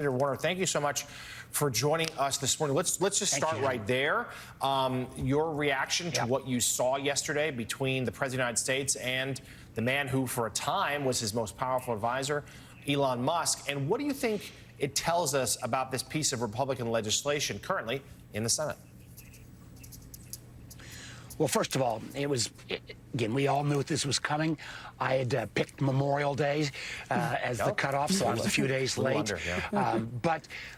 Senator Warner, thank you so much for joining us this morning. Let's just start right there. Your reaction to what you saw yesterday between the President of the United States and the man who, for a time, was his most powerful advisor, Elon Musk. And what do you think it tells us about this piece of Republican legislation currently in the Senate? Well, first of all, again, we all knew this was coming. I had picked Memorial Day as the cutoff, so I was a few days late.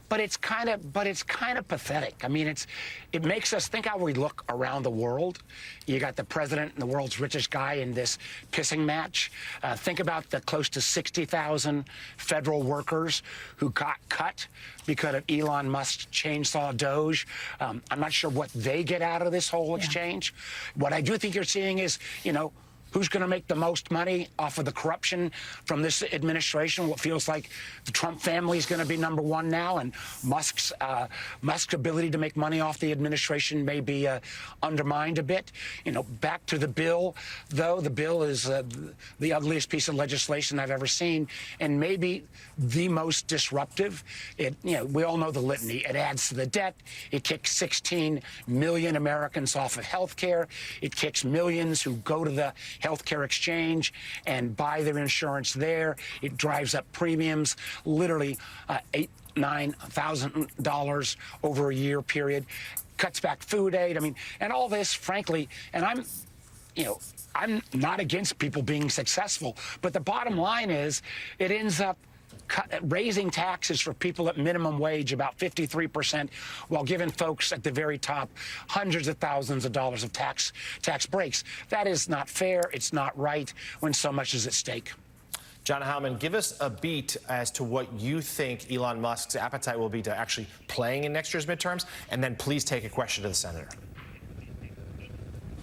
But it's kind of pathetic. I mean, it makes us think how we look around the world. You got the president and the world's richest guy in this pissing match. Think about the close to 60,000 federal workers who got cut because of Elon Musk's chainsaw Doge. I'm not sure what they get out of this whole exchange. What I do think you're seeing is, who's going to make the most money off of the corruption from this administration? What feels like the Trump family is going to be number one now, and Musk's ability to make money off the administration may be undermined a bit. Back to the bill, though. The bill is the ugliest piece of legislation I've ever seen, and maybe the most disruptive. We all know the litany. It adds to the debt. It kicks 16 million Americans off of health care. It kicks millions who go to the healthcare exchange and buy their insurance there. It drives up premiums, literally $9,000 over a year period. Cuts back food aid. I mean, and all this, frankly, and I'm not against people being successful, but the bottom line is it ends up raising taxes for people at minimum wage about 53%, while giving folks at the very top hundreds of thousands of dollars of tax breaks. That is not fair. It's not right when so much is at stake. John Howman, give us a beat as to what you think Elon Musk's appetite will be to actually playing in next year's midterms, and then please take a question to the senator.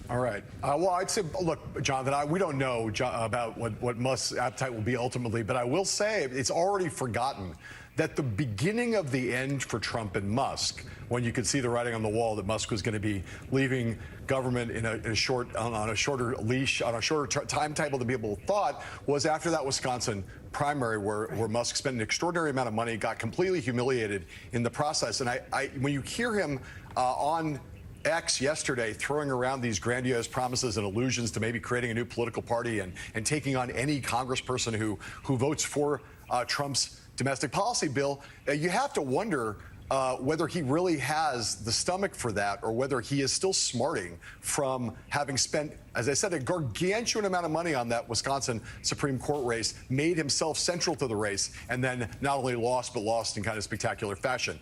All right. Well, I'd say, look, Jonathan, we don't know about what Musk's appetite will be ultimately, but I will say it's already forgotten that the beginning of the end for Trump and Musk, when you could see the writing on the wall that Musk was going to be leaving government on a shorter leash, on a shorter timetable than people thought, was after that Wisconsin primary where Musk spent an extraordinary amount of money, got completely humiliated in the process. And when you hear him on X yesterday throwing around these grandiose promises and allusions to maybe creating a new political party and taking on any congressperson who votes for Trump's domestic policy bill, you have to wonder whether he really has the stomach for that, or whether he is still smarting from having spent, as I said, a gargantuan amount of money on that Wisconsin Supreme Court race, made himself central to the race, and then not only lost, but lost in kind of spectacular fashion.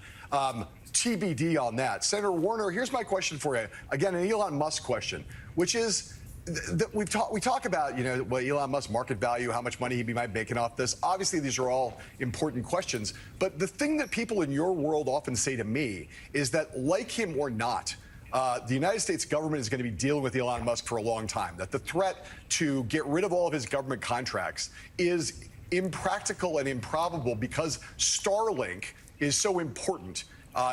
TBD on that. Senator Warner, here's my question for you. Again, an Elon Musk question, which is that we talk about, Elon Musk's market value, how much money he might be making off this. Obviously, these are all important questions. But the thing that people in your world often say to me is that, like him or not, the United States government is going to be dealing with Elon Musk for a long time, that the threat to get rid of all of his government contracts is impractical and improbable because Starlink is so important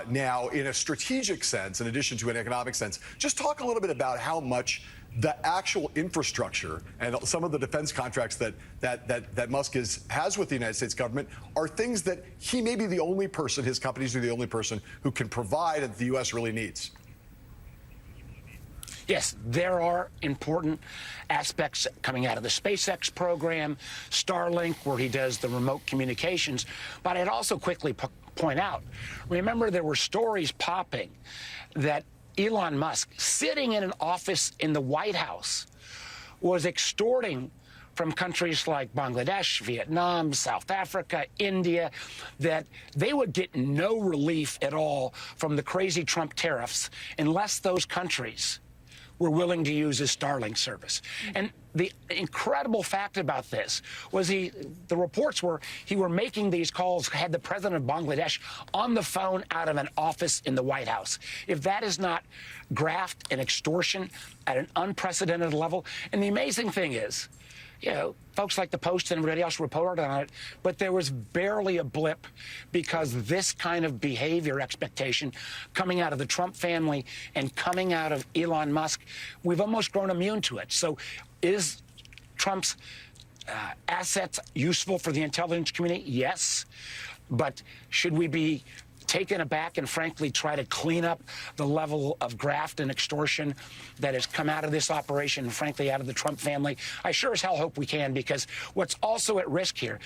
now in a strategic sense, in addition to an economic sense. Just talk a little bit about how much the actual infrastructure and some of the defense contracts that Musk has with the United States government are things that he may be the only person, his companies are the only person who can provide that the U.S. really needs. Yes, there are important aspects coming out of the SpaceX program, Starlink, where he does the remote communications. But I'd also quickly point out, remember there were stories popping that Elon Musk, sitting in an office in the White House, was extorting from countries like Bangladesh, Vietnam, South Africa, India, that they would get no relief at all from the crazy Trump tariffs unless those countries were willing to use his Starlink service. And the incredible fact about this was the reports were he were making these calls, had the president of Bangladesh on the phone out of an office in the White House. If that is not graft and extortion at an unprecedented level, and the amazing thing is, folks like the Post and everybody else reported on it, but there was barely a blip because this kind of behavior expectation coming out of the Trump family and coming out of Elon Musk, we've almost grown immune to it. So is Trump's assets useful for the intelligence community? Yes. But should we be taken aback and frankly try to clean up the level of graft and extortion that has come out of this operation and frankly out of the Trump family? I sure as hell hope we can, because what's also at risk here,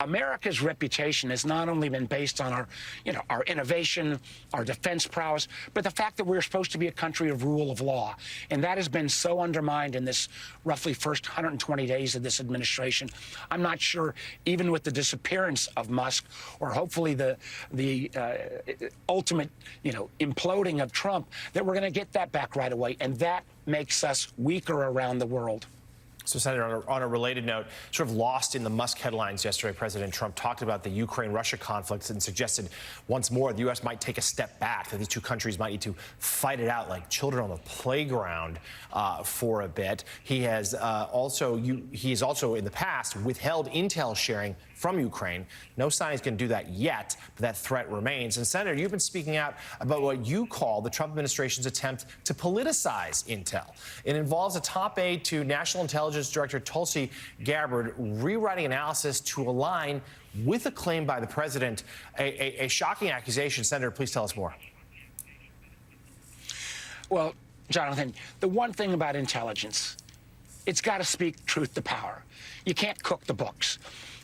America's reputation has not only been based on our innovation, our defense prowess, but the fact that we're supposed to be a country of rule of law. And that has been so undermined in this roughly first 120 days of this administration. I'm not sure, even with the disappearance of Musk, or hopefully the ultimate, imploding of Trump, that we're going to get that back right away. And that makes us weaker around the world. So, Senator, on a related note, sort of lost in the Musk headlines yesterday, President Trump talked about the Ukraine-Russia conflict and suggested once more the U.S. might take a step back, that these two countries might need to fight it out like children on the playground for a bit. He has also in the past withheld intel sharing from Ukraine. No sign he's going to do that yet, but that threat remains. And, Senator, you've been speaking out about what you call the Trump administration's attempt to politicize intel. It involves a top aide to National Intelligence Director Tulsi Gabbard rewriting analysis to align with a claim by the president, a shocking accusation. Senator, please tell us more. Well, Jonathan, the one thing about intelligence, it's got to speak truth to power. You can't cook the books.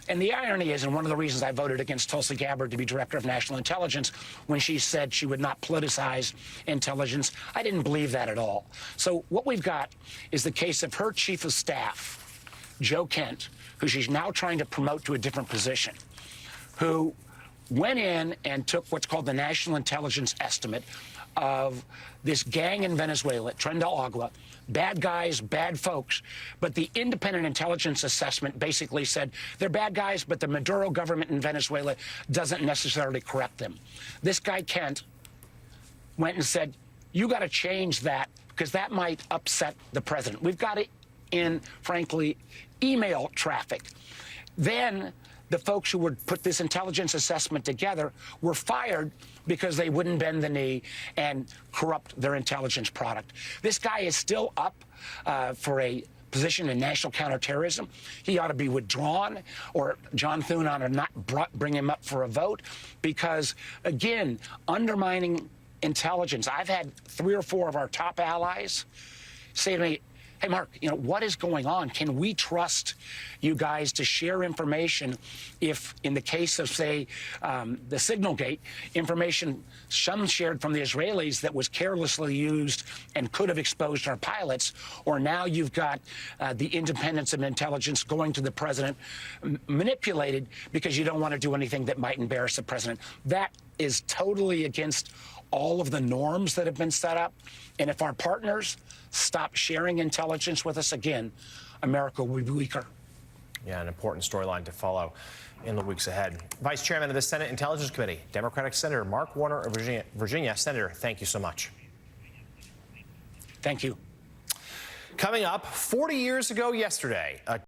And the irony is, and one of the reasons I voted against Tulsi Gabbard to be Director of National Intelligence when she said she would not politicize intelligence, I didn't believe that at all. So what we've got is the case of her chief of staff, Joe Kent, who she's now trying to promote to a different position, who went in and took what's called the National Intelligence Estimate of this gang in Venezuela, Tren de Agua, bad guys, bad folks. But the independent intelligence assessment basically said they're bad guys, but the Maduro government in Venezuela doesn't necessarily correct them. This guy, Kent, went and said, you got to change that because that might upset the president. We've got it in, frankly, email traffic. Then the folks who would put this intelligence assessment together were fired because they wouldn't bend the knee and corrupt their intelligence product. This guy is still up for a position in national counterterrorism. He ought to be withdrawn, or John Thune ought to not bring him up for a vote, because, again, undermining intelligence. I've had 3 or 4 of our top allies say to me, hey, Mark, what is going on? Can we trust you guys to share information if, in the case of, say, the Signalgate, information some shared from the Israelis that was carelessly used and could have exposed our pilots, or now you've got the independence of intelligence going to the president manipulated because you don't want to do anything that might embarrass the president? That is totally against all of the norms that have been set up. And if our partners stop sharing intelligence with us again, America will be weaker. Yeah, an important storyline to follow in the weeks ahead. Vice Chairman of the Senate Intelligence Committee, Democratic Senator Mark Warner of Virginia. Senator, thank you so much. Thank you. Coming up, 40 years ago yesterday,